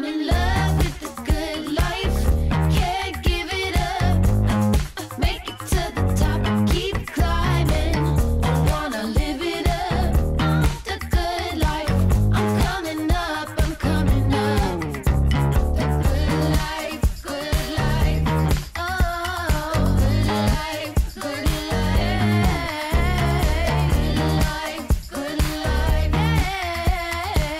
I'm in love with the good life. Can't give it up. Make it to the top. Keep climbing. I wanna live it up. The good life. I'm coming up. I'm coming up. The good life. Good life. Oh, good life. Good life. Good life. Good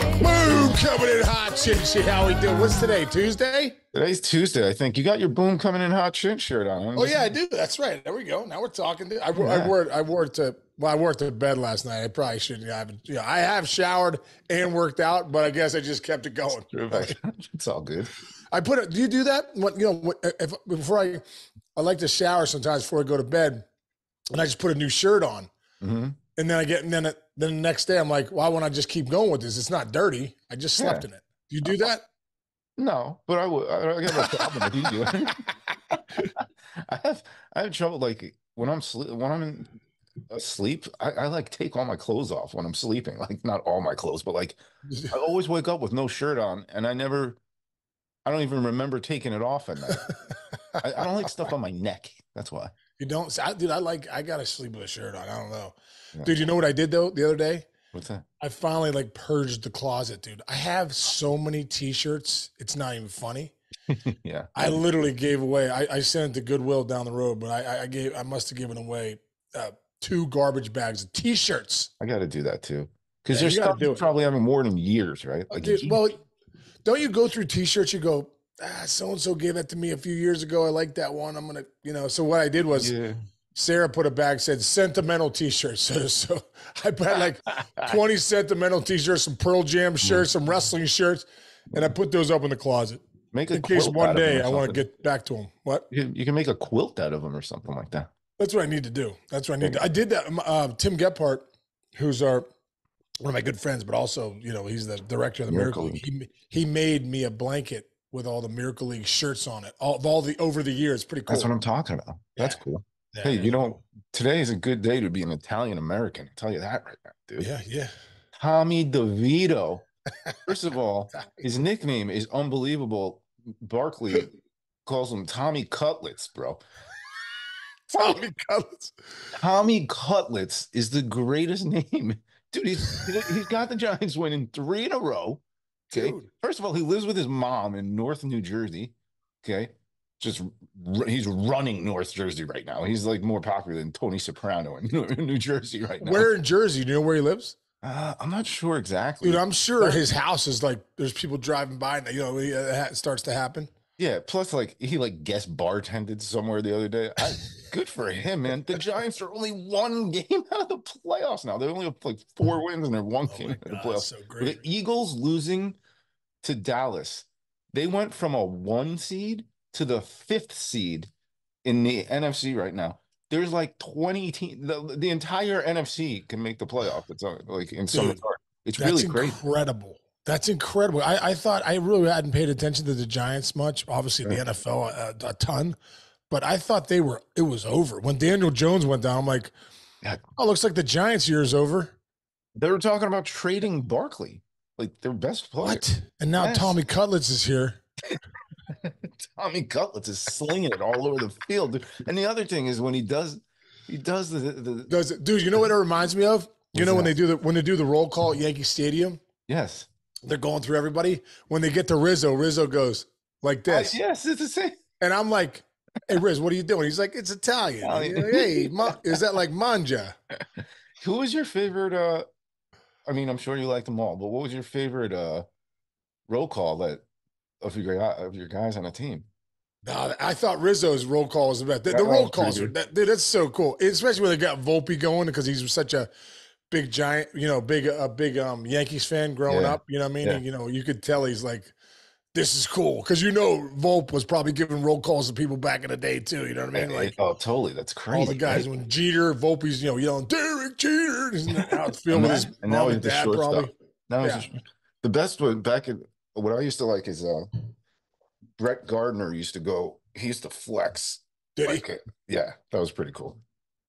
life. Boom, coming in hot. See how we do. What's today? Tuesday? Today's Tuesday, I think. You got your boom coming in hot shit shirt on. Oh yeah, I do. That's right. There we go. Now we're talking. I Yeah. wore it to bed last night. I probably shouldn't have. I have showered and worked out, but I guess I just kept it going. It's all good. I put it. Do you do that? Before I like to shower sometimes before I go to bed, and I just put a new shirt on, and then the next day I'm like, why won't I just keep going with this? It's not dirty. I just slept in it. Do you do that? No, but I would. I don't have a problem if you do it. I have trouble like when I'm asleep. I like take all my clothes off when I'm sleeping. Like not all my clothes, but like I always wake up with no shirt on, and I don't even remember taking it off at night. I don't like stuff on my neck. That's why. You don't, dude. I gotta sleep with a shirt on. I don't know, Yeah. dude. You know what I did though the other day? What's that? I finally like purged the closet, dude. I have so many T-shirts. It's not even funny. Yeah. I literally gave away. I sent it to Goodwill down the road, but I must have given away 2 garbage bags of T-shirts. I got to do that too. Because Yeah, there's you gotta stuff do you it. probably haven't worn in years, right? Like, Dude, well, don't you go through T-shirts? You go, so and so gave that to me a few years ago. I like that one. I'm gonna, So what I did was. yeah. Sarah put a bag, said sentimental T-shirts. So I bought like 20 sentimental T-shirts, some Pearl Jam shirts, some wrestling shirts, and I put those up in the closet Make a in case quilt one out of them day or I want to something. get back to them. What? You can make a quilt out of them or something like that. That's what I need to do. That's what I need to. I did that. Tim Gephardt, who's one of my good friends, but also he's the director of the Miracle League. He made me a blanket with all the Miracle League shirts on it. All the over the years, pretty cool. That's what I'm talking about. That's cool. Yeah, Hey, today is a good day to be an Italian American. I'll tell you that right now, dude. Yeah. Tommy Devito. First of all, his nickname is unbelievable. Barkley calls him Tommy Cutlets, bro. Tommy Cutlets. Tommy Cutlets is the greatest name. Dude, he's got the Giants winning 3 in a row. Okay. Dude. First of all, he lives with his mom in North New Jersey. Okay. He's running North Jersey right now. He's like more popular than Tony Soprano in New Jersey right now. Where in Jersey? Do you know where he lives? I'm not sure exactly. Dude, I'm sure his house is like there's people driving by and it starts to happen. Yeah, plus like he guest bartended somewhere the other day. Good for him, man. The Giants are only 1 game out of the playoffs now. They only have like 4 wins and they're 1 game out of the playoffs. So great. The Eagles losing to Dallas, they went from a 1 seed to the 5th seed in the NFC right now. There's like 20 teams. The entire NFC can make the playoff. It's like in some regard. It's really great. Incredible. That's incredible. I thought I really hadn't paid attention to the Giants much. Obviously, the NFL a ton, but I thought it was over when Daniel Jones went down. I'm like, oh, looks like the Giants' year is over. They were talking about trading Barkley, like their best player. What? And now Tommy Cutlets is here. Tommy Cutlets is slinging it all over the field. And the other thing is when he does the dude, you know what it reminds me of? When they do the roll call at Yankee Stadium? Yes. They're going through everybody. When they get to Rizzo goes like this. Yes, it's the same. And I'm like, hey, Riz, what are you doing? He's like, it's Italian. Hey, is that like manja? Who was your favorite? I mean, I'm sure you liked them all, but what was your favorite roll call of your guys on the team? No, I thought Rizzo's roll call was the best. The roll calls are dude, that's so cool, especially when they got Volpe going because he's such a big Giant, big Yankees fan growing up. You know what I mean? Yeah. And, you could tell he's like, this is cool because Volpe was probably giving roll calls to people back in the day too. You know what I mean? Like, oh, totally. That's crazy. all the guys when Jeter, Volpe's yelling Derek Jeter, out the field with his mom and dad probably. Now the best one back in what I used to like is Brett Gardner used to go. He used to flex. Did he? Yeah, that was pretty cool.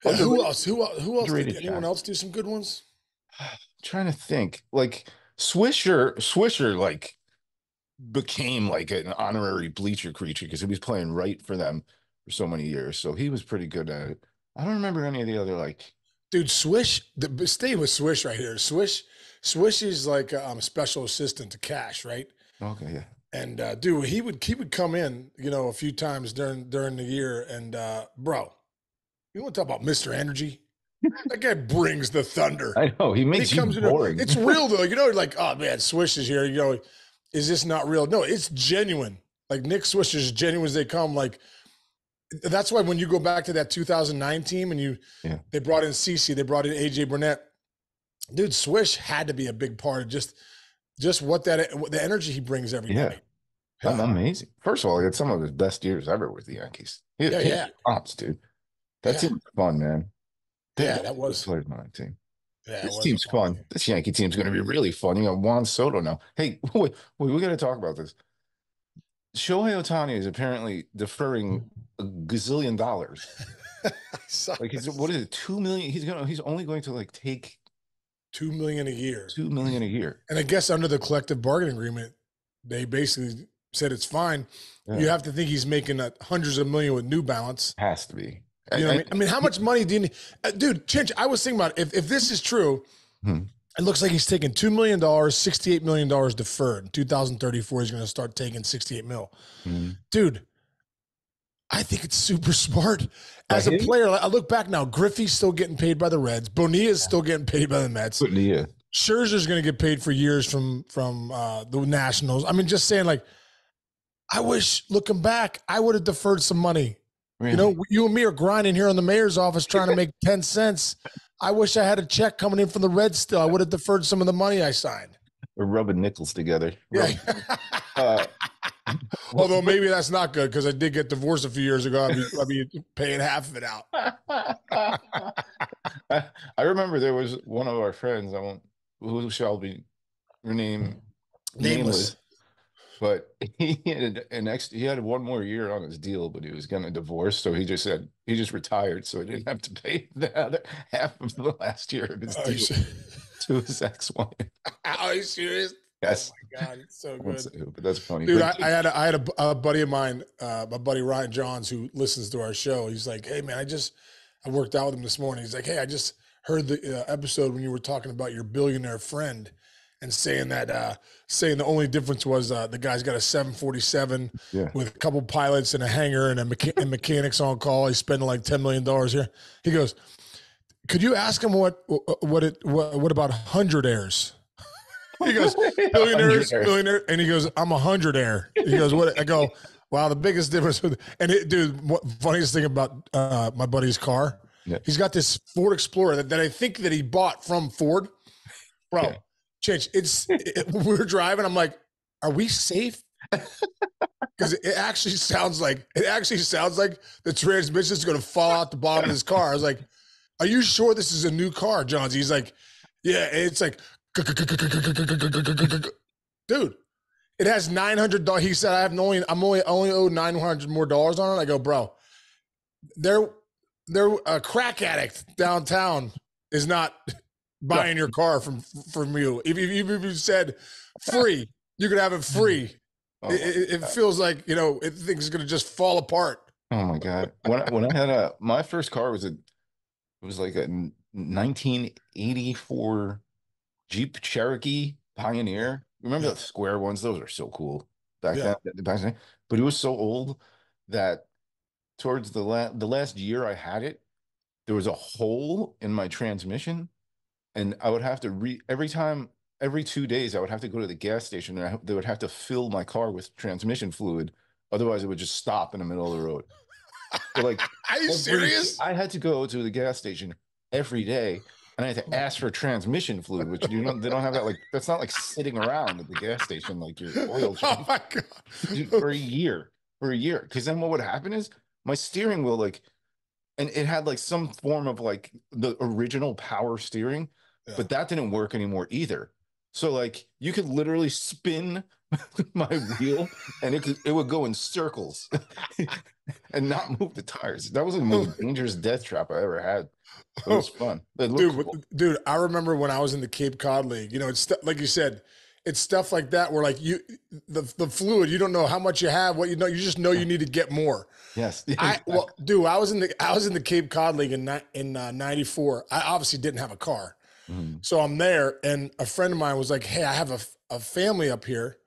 Yeah, who else? Who else? Did anyone shot. else do some good ones? I'm trying to think. Like Swisher, like became like an honorary bleacher creature because he was playing right for them for so many years. So he was pretty good at it. I don't remember any of the other like. Dude, Swish, stay with Swish right here. Swish is like a special assistant to Cash, right? Okay, yeah. And dude, he would come in, a few times during the year, and bro, you want to talk about Mr. Energy? That guy brings the thunder. I know he When makes you comes in, boring. it's real though. Like, oh man, Swish is here. Is this not real? No, it's genuine. Like Nick Swish is genuine as they come. Like that's why when you go back to that 2009 team and they brought in CC, they brought in AJ Burnett. Dude, Swish had to be a big part of just what the energy he brings every night. That's amazing. First of all, he had some of his best years ever with the Yankees. Pops, dude. That team was fun, man. That was played my team. Yeah, this team's fun. This Yankee team's going to be really fun. You got Juan Soto now. Hey, wait, we got to talk about this. Shohei Ohtani is apparently deferring $1 gazillion. Like, what is it? 2 million. He's only going to like take $2 million a year. $2 million a year. And I guess under the collective bargaining agreement, they basically said it's fine. Yeah. You have to think he's making hundreds of millions with New Balance. Has to be. You know what I mean? I mean, how much money do you need? Dude, Chinch, I was thinking about if this is true, it looks like he's taking $2 million, $68 million deferred. In 2034, he's going to start taking 68 mil. Dude, I think it's super smart. As a player, I look back now, Griffey's still getting paid by the Reds. Bonilla's still getting paid by the Mets. Bonilla. Scherzer's going to get paid for years from the Nationals. I mean, just saying, like, I wish, looking back, I would have deferred some money. Really? You and me are grinding here in the mayor's office trying to make 10 cents. I wish I had a check coming in from the Reds still. I would have deferred some of the money I signed. We're rubbing nickels together. Yeah. Although maybe that's not good because I did get divorced a few years ago. I'd be paying half of it out. I remember there was one of our friends, who shall be renamed nameless. But he had one more year on his deal, but he was going to divorce. So he just retired. So he didn't have to pay the other half of the last year of his deal to his ex-wife. Are you serious? Yes. Oh my God, it's so good. But that's funny. Dude, I had a buddy of mine, my buddy Ryan Johns, who listens to our show. He's like, hey man, I worked out with him this morning. He's like, hey, I just heard the episode when you were talking about your billionaire friend. And saying the only difference was the guy's got a 747 with a couple pilots and a hangar and mechanics on call. He's spending like $10 million here. He goes, could you ask him what about 100 heirs? He goes, billionaire, and he goes, I'm 100 heir. He goes, what? I go, wow, the biggest difference. Dude, funniest thing about my buddy's car, he's got this Ford Explorer that I think that he bought from Ford, bro. Yeah. Chich, we were driving. I'm like, are we safe? Because it actually sounds like the transmission is going to fall out the bottom of his car. I was like, are you sure this is a new car, Johns? He's like, yeah. It's like, dude, it has $900. He said, I'm only owed $900 more dollars on it. I go, bro, they're a crack addict downtown is not buying your car from you. If you said free, you could have it free. It feels like, things are going to just fall apart. Oh my God. When I had my first car was like a 1984 Jeep Cherokee Pioneer. Remember the square ones? Those are so cool back then. But it was so old that towards the last year I had it, there was a hole in my transmission. And I would have to every 2 days, I would have to go to the gas station and they would have to fill my car with transmission fluid. Otherwise, it would just stop in the middle of the road. So like, are you serious? I had to go to the gas station every day and I had to ask for transmission fluid, which they don't have that. Like, that's not like sitting around at the gas station like your oil change. Oh my God. Dude, for a year. Because then what would happen is my steering wheel, and it had like some form of like the original power steering. But that didn't work anymore either. So like you could literally spin my wheel and it would go in circles and not move the tires. That was the most dangerous death trap I ever had. It was fun. Dude, I remember when I was in the Cape Cod League, it's like you said, it's stuff like that where like the fluid, you don't know how much you have, what you know, you just know you need to get more. Yes. Well, dude, I was in the Cape Cod League in '94. I obviously didn't have a car, so I'm there, and a friend of mine was like, "Hey, I have a family up here."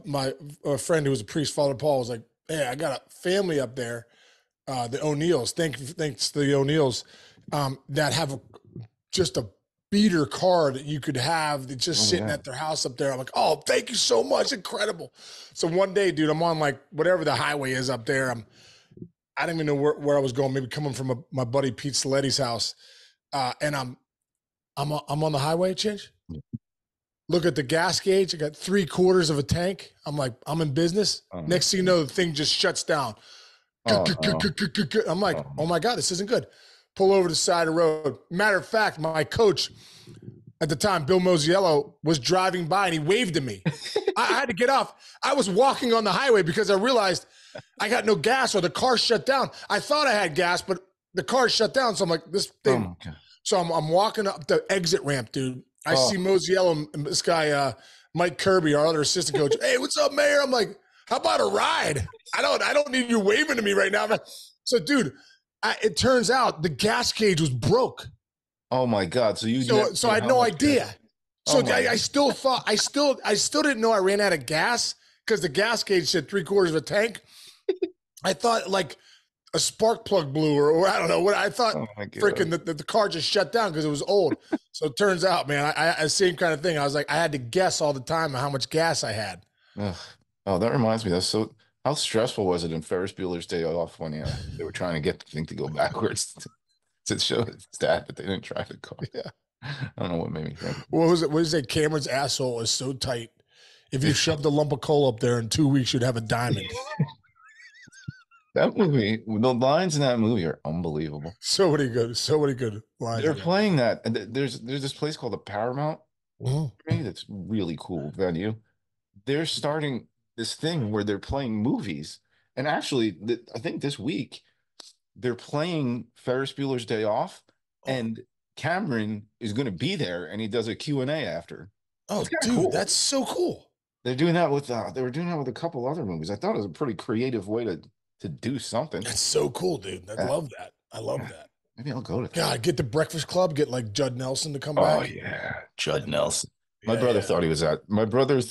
My friend who was a priest, Father Paul, was like, "Hey, I got a family up there, the O'Neills. Thanks to the O'Neills, that have just a beater car that you could have that's just sitting at their house up there." I'm like, "Oh, thank you so much, incredible." So one day, dude, I'm on like whatever the highway is up there. I don't even know where I was going. Maybe coming from my buddy Pete Saletti's house, and I'm on the highway. Change. Look at the gas gauge. I got 3/4 of a tank. I'm like, I'm in business. Next thing you know, the thing just shuts down. I'm like, oh my God, this isn't good. Pull over to the side of the road. Matter of fact, my coach at the time, Bill Mosiello, was driving by and he waved at me. I had to get off. I was walking on the highway because I realized I got no gas or the car shut down. I thought I had gas, but the car shut down. So I'm like, this thing. So I'm walking up the exit ramp, dude. I see Mosiello and this guy, Mike Kirby, our other assistant coach. "Hey, what's up, Mayor?" I'm like, "How about a ride? I don't need you waving to me right now." So, dude, it turns out the gas gauge was broke. Oh my God! So so I had no idea. So I still thought I still didn't know I ran out of gas because the gas gauge said 3/4 of a tank. I thought like a spark plug blew or I don't know what I thought. Freaking the car just shut down because it was old. So it turns out, man, I same kind of thing. I was like, I had to guess all the time how much gas I had. Ugh. Oh, that reminds me. How stressful was it in Ferris Bueller's Day Off when they were trying to get the thing to go backwards to show his dad that they didn't drive the car? Yeah. I don't know what made me think. What was it? What did you say? Cameron's asshole is so tight. If you shoved a lump of coal up there in 2 weeks, you'd have a diamond. That movie, the lines in that movie are unbelievable. So many good lines. They're playing that, and there's this place called the Paramount. That's really cool venue. They're starting this thing where they're playing movies, and actually, I think this week they're playing Ferris Bueller's Day Off, and Cameron is going to be there, and he does a Q&A after. Oh, dude, cool. That's so cool. They're doing that with they were doing that with a couple other movies. I thought it was a pretty creative way to do something. That's so cool, dude. I love that. I love that. Maybe I'll go to that. God, get the Breakfast Club, get like Judd Nelson to come back. Oh yeah, Judd Nelson. My brother thought he was that. My brother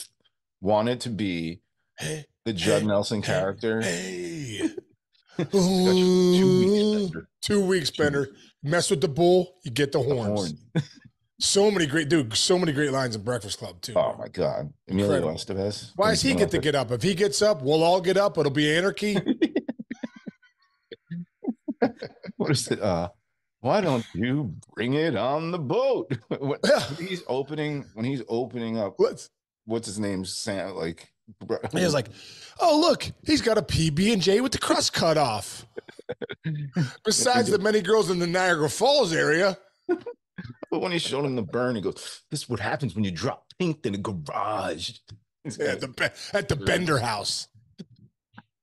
wanted to be the Judd Nelson character. Hey. 2 weeks, Bender. Mess with the bull, you get the horns. So many great lines in Breakfast Club too. Oh my God, Emilio Estevez. Why does he get to get up? If he gets up, we'll all get up. It'll be anarchy. What is it? Why don't you bring it on the boat? when he's opening up, what's his name? Sam, like he was like, "Oh look, he's got a PB&J with the crust cut off." Besides the many girls in the Niagara Falls area. But when he showed him the burn, he goes, "This is what happens when you drop paint in a garage." At the Bender house.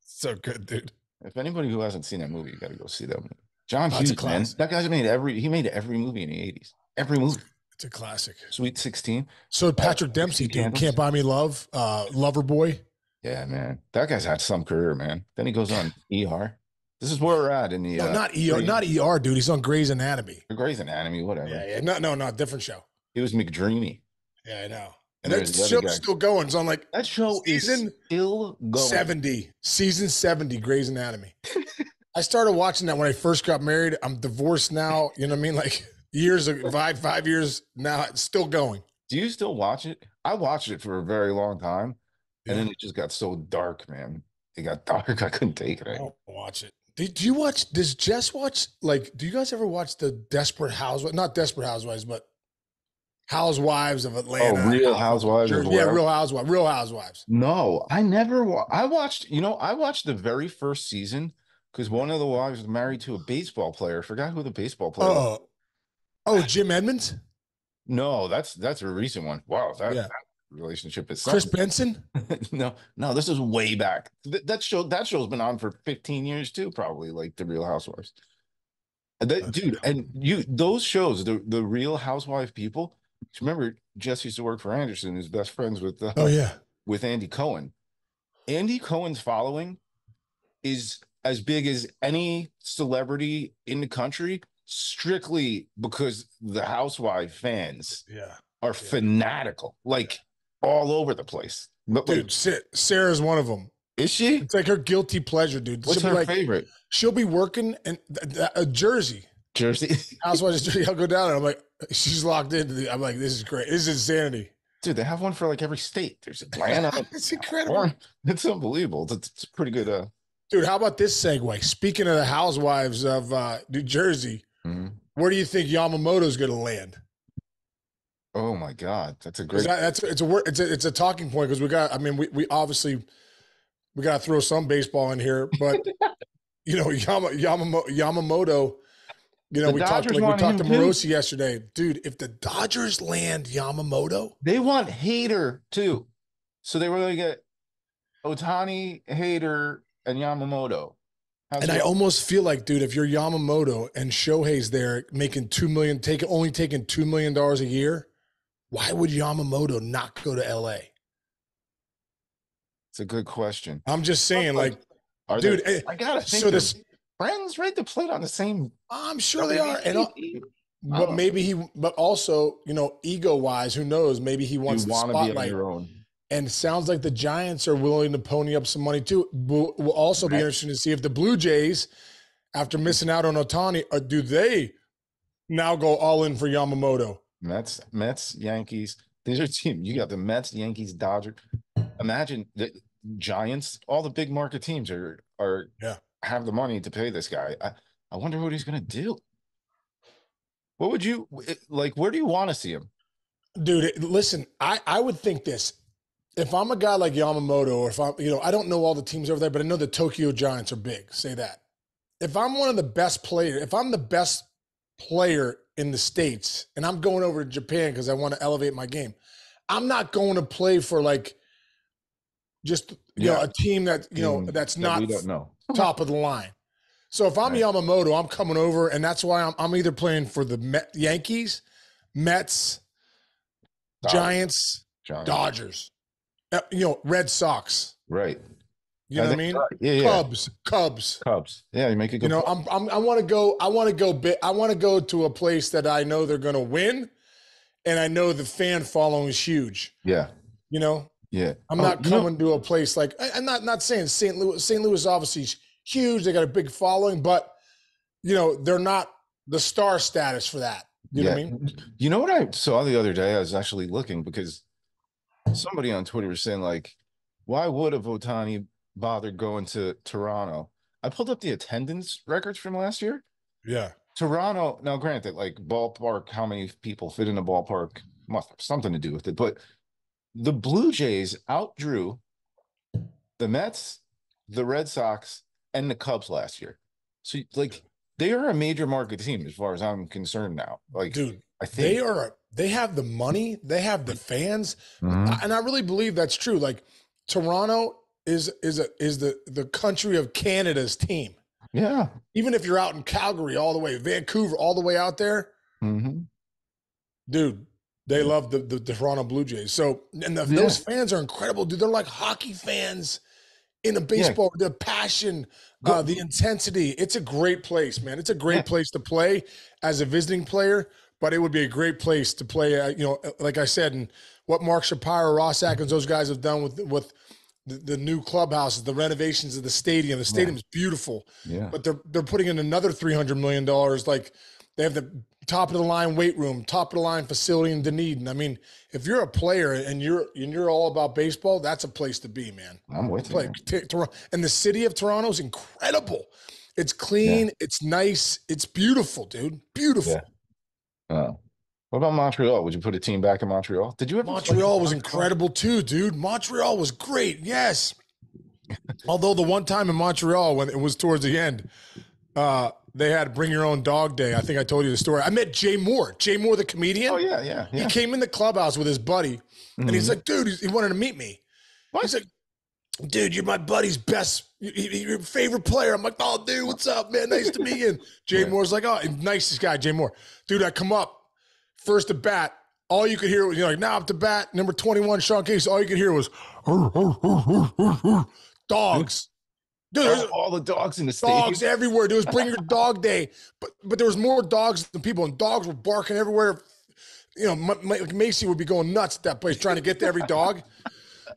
So good, dude. If anybody who hasn't seen that movie, you got to go see that movie. John Hughes, man, that guy's made every movie in the 80s. Every movie. It's a classic. Sweet 16. So Patrick Dempsey, dude, Can't Buy Me Love, Lover Boy. Yeah, man. That guy's had some career, man. Then he goes on ER. This is where we're at in the not ER, dude. He's on Grey's Anatomy. Grey's Anatomy, whatever. Yeah. No, different show. He was McDreamy. Yeah, I know. And that show's still going. So I'm like, that show is still going. 70, season 70, Grey's Anatomy. I started watching that when I first got married. I'm divorced now. You know what I mean? Like years ago, 5 years now, it's still going. Do you still watch it? I watched it for a very long time, and then it just got so dark, man. It got dark. I couldn't take it. I don't watch it. Do you watch? Does Jess watch? Like, do you guys ever watch the Desperate Housewives? Not Desperate Housewives, but Housewives of Atlanta. Oh, Real Housewives. Yeah, Real Housewives. No, I never. I watched the very first season because one of the wives was married to a baseball player. I forgot who the baseball player was. Oh, Jim Edmonds? No, that's a recent one. Wow, that relationship is Chris Benson? No, this is way back. That show's been on for 15 years too, probably, like the Real Housewives. Dude, and those shows, the Real Housewife people, Remember, Jess used to work for Anderson. Who's best friends Oh yeah, with Andy Cohen. Andy Cohen's following is as big as any celebrity in the country, strictly because the Housewife fans yeah, are yeah. fanatical, like all over the place. But like, Dude, Sarah's one of them. is she? It's like her guilty pleasure, dude. What's her favorite? She'll be working and a Jersey. Jersey. Housewives of Jersey. I'll go down there. I'm like, she's locked into the. I'm like, this is great. This is insanity. Dude, they have one for like every state. There's Atlanta. It's incredible. It's unbelievable. It's pretty good. Dude, how about this segue? Speaking of the Housewives of New Jersey, where do you think Yamamoto's going to land? Oh my God, that's a great. It's a talking point because we got. I mean, we obviously we got to throw some baseball in here, but you know, Yamamoto. You know, we talked to Morosi yesterday, dude. If the Dodgers land Yamamoto, they want Hader too, so they were going to get Ohtani, Hader, and Yamamoto. I almost feel like, dude, if you're Yamamoto and Shohei's there making only taking $2 million a year, why would Yamamoto not go to LA? It's a good question. I'm just saying, like, I gotta think. So this friends, right? To play on the same. I'm sure they are, but also, you know, ego wise, who knows? Maybe he wants the spotlight. Be on your own. And it sounds like the Giants are willing to pony up some money too. Will also be interesting to see if the Blue Jays, after missing out on Ohtani, do they now go all in for Yamamoto? Mets, Yankees. These are teams. You got the Mets, Yankees, Dodgers. Imagine the Giants. All the big market teams have the money to pay this guy. I wonder what he's going to do. What would you like? Where do you want to see him? Dude, listen, I would think this. If I'm a guy like Yamamoto, or if I'm, you know, I don't know all the teams over there, but I know the Tokyo Giants are big. Say that. If I'm one of the best players, if I'm the best player in the States and I'm going over to Japan because I want to elevate my game, I'm not going to play for like just, you know, a team that, you know, that's not top of the line. So if I'm Yamamoto, I'm coming over, and that's why I'm either playing for the Yankees, Mets, Giants, Dodgers. You know, Red Sox. Right. You know what I mean? Yeah. Cubs. Yeah, you make a good. You know, I want to go to a place that I know they're going to win, and I know the fan following is huge. Yeah. You know. Yeah. I'm not coming to a place like, I'm not saying St. Louis. St. Louis obviously is huge. They got a big following, but you know, they're not the star status for that. You know what I mean? You know what I saw the other day? I was actually looking because somebody on Twitter was saying, like, why would have Ohtani bothered going to Toronto? I pulled up the attendance records from last year. Yeah. Toronto, now granted, like ballpark, how many people fit in a ballpark must have something to do with it. But the Blue Jays outdrew the Mets, the Red Sox, and the Cubs last year. So, like, they are a major market team as far as I'm concerned now. Like, dude, I think they have the money, they have the fans, and I really believe that's true. Like, Toronto is the country of Canada's team. Yeah. Even if you're out in Calgary all the way, Vancouver all the way out there, dude, they love the Toronto Blue Jays. So, and those fans are incredible, dude. They're like hockey fans in a baseball, the passion, the intensity. It's a great place, man. It's a great place to play as a visiting player, but it would be a great place to play, you know, like I said, and what Mark Shapiro, Ross Atkins, those guys have done with the new clubhouses, the renovations of the stadium. The stadium is beautiful, but they're putting in another $300 million. Like, they have the top of the line weight room, top of the line facility in Dunedin. I mean, if you're a player and you're all about baseball, that's a place to be, man. I'm with you. And the city of Toronto is incredible. It's clean. It's nice. It's beautiful, dude. Beautiful. Yeah. What about Montreal? Would you put a team back in Montreal? Did you ever? Montreal was incredible too, dude. Montreal was great. Yes. Although the one time in Montreal when it was towards the end, they had Bring Your Own Dog Day. I think I told you the story. I met Jay Moore. Jay Moore, the comedian. Oh, yeah. He came in the clubhouse with his buddy, and he's like, dude, he wanted to meet me. What? He's like, dude, you're my buddy's best, your favorite player. I'm like, oh, dude, what's up, man? Nice to meet you. And Jay Moore's like, oh, nicest guy, Jay Moore. Dude, I come up, first at bat, all you could hear was, like, now up to bat, number 21, Sean Casey. All you could hear was dogs. Dude, there's all the dogs in the stadium. dogs everywhere. It was Bring Your Dog Day, but there was more dogs than people, and dogs were barking everywhere. Macy would be going nuts at that place trying to get to every dog.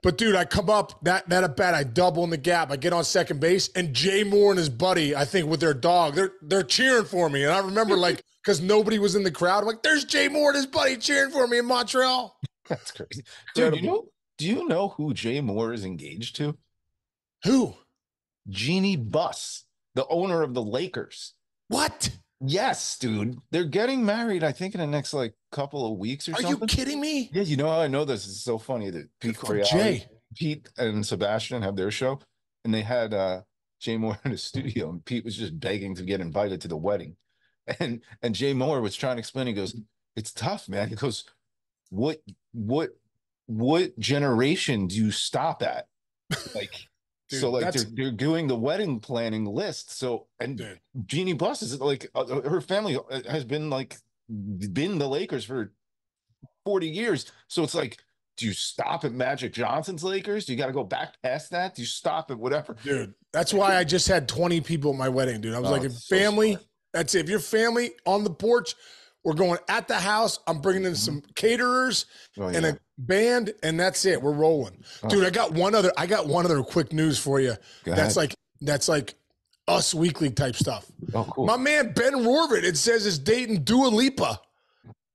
But dude, I come up that at bat, I double in the gap. I get on second base, and Jay Moore and his buddy, I think with their dog, they're cheering for me. And I remember because nobody was in the crowd. I'm like, there's Jay Moore and his buddy cheering for me in Montreal. That's crazy, dude. Do you know who Jay Moore is engaged to? Who? Jeannie Buss, the owner of the Lakers. What? Yes, dude. They're getting married, I think, in the next couple of weeks or something. Are you kidding me? Yeah, you know how I know this? It's so funny that Pete and Sebastian have their show, and they had Jay Moore in the studio, and Pete was just begging to get invited to the wedding. And Jay Moore was trying to explain. He goes, "It's tough, man." He goes, What generation do you stop at? Dude, so they're doing the wedding planning list. So dude. Jeannie Buss is her family has been the Lakers for 40 years. So it's do you stop at Magic Johnson's Lakers? Do you got to go back past that? Do you stop at whatever? Dude, that's why I just had 20 people at my wedding, dude. I was if family, that's it. If your family on the porch, we're going at the house. I'm bringing in some caterers and a band, and that's it. We're rolling, dude. I got one other quick news for you. That's like Us Weekly type stuff. Oh, cool. My man Ben Rorvit, it says, is dating Dua Lipa.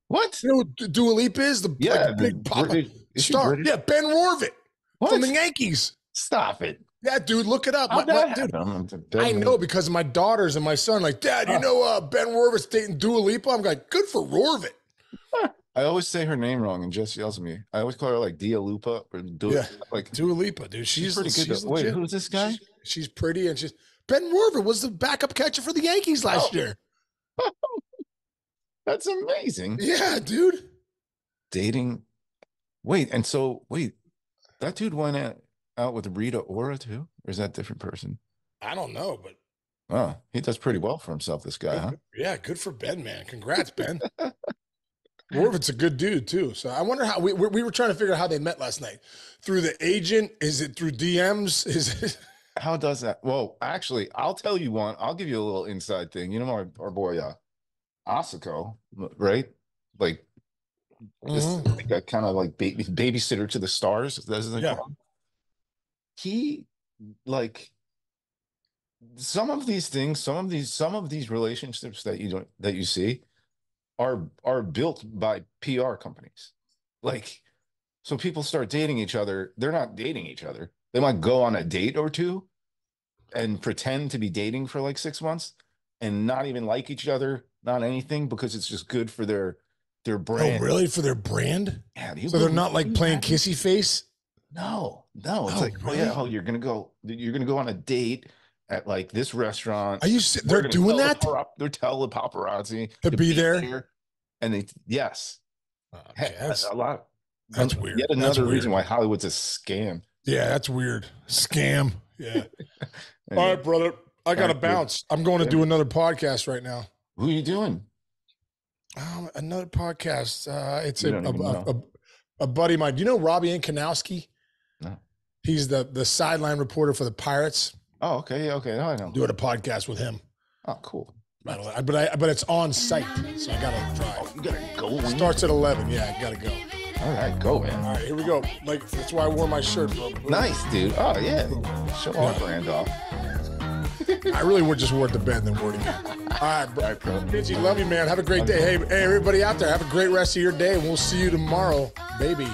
What? You know who Dua Lipa is? The big pop star. Yeah, Ben Rorvit from the Yankees. Stop it. Yeah, dude, look it up. I know because of my daughters and my son. Dad, you know Ben Rorvit's dating Dua Lipa? I'm good for Rorvit. I always say her name wrong, and Jess yells at me. I always call her Dia Lupa or Dua Lipa, dude. She's pretty good. Wait, who's this guy? She's pretty, and Ben Rorvit was the backup catcher for the Yankees last year. That's amazing. Yeah, dude. Dating. Wait, that dude went out with Rita Ora too, or is that a different person? I don't know, but he does pretty well for himself, this guy, huh? Yeah, good for Ben, man. Congrats, Ben. Rorvit's a good dude too. So I wonder how we were trying to figure out how they met last night. Through the agent? Is it through DMs? Is it? How does that? Well, actually, I'll tell you one. I'll give you a little inside thing. You know, our boy Asako, right? This kind of babysitter to the stars. That's he some of these things, some of these relationships that you see are built by PR companies. So people start dating each other. They're not dating each other. They might go on a date or two and pretend to be dating for 6 months and not even like each other, not anything, because it's just good for their brand. Oh, really? For their brand? Yeah. So they're not playing kissy face? No. It's really? You're gonna go on a date at this restaurant. Are you? They're doing that? They're telling the paparazzi to be there, and yes, that's a lot. That's weird. Yet another reason why Hollywood's a scam. Yeah, that's weird. Scam. Yeah. All right, brother. I gotta bounce. I'm going to do another podcast right now. Who are you doing? Another podcast. It's a buddy of mine. Do you know Robbie Ankanowski? No. He's the sideline reporter for the Pirates. Oh, okay. Yeah, okay. I know. Doing a podcast with him. Oh, cool. But it's on site, so I gotta drive. Oh, you gotta go. Starts at 11. Yeah, I gotta go. All right, go, man. All right, here we go. That's why I wore my shirt, bro. Nice, dude. Oh yeah. Show our brand off. I really just wore it to bed and then wore it again. All right, bro. All right, bro. Benji, love you, man. Have a great day. Hey, everybody out there, have a great rest of your day, and we'll see you tomorrow, baby.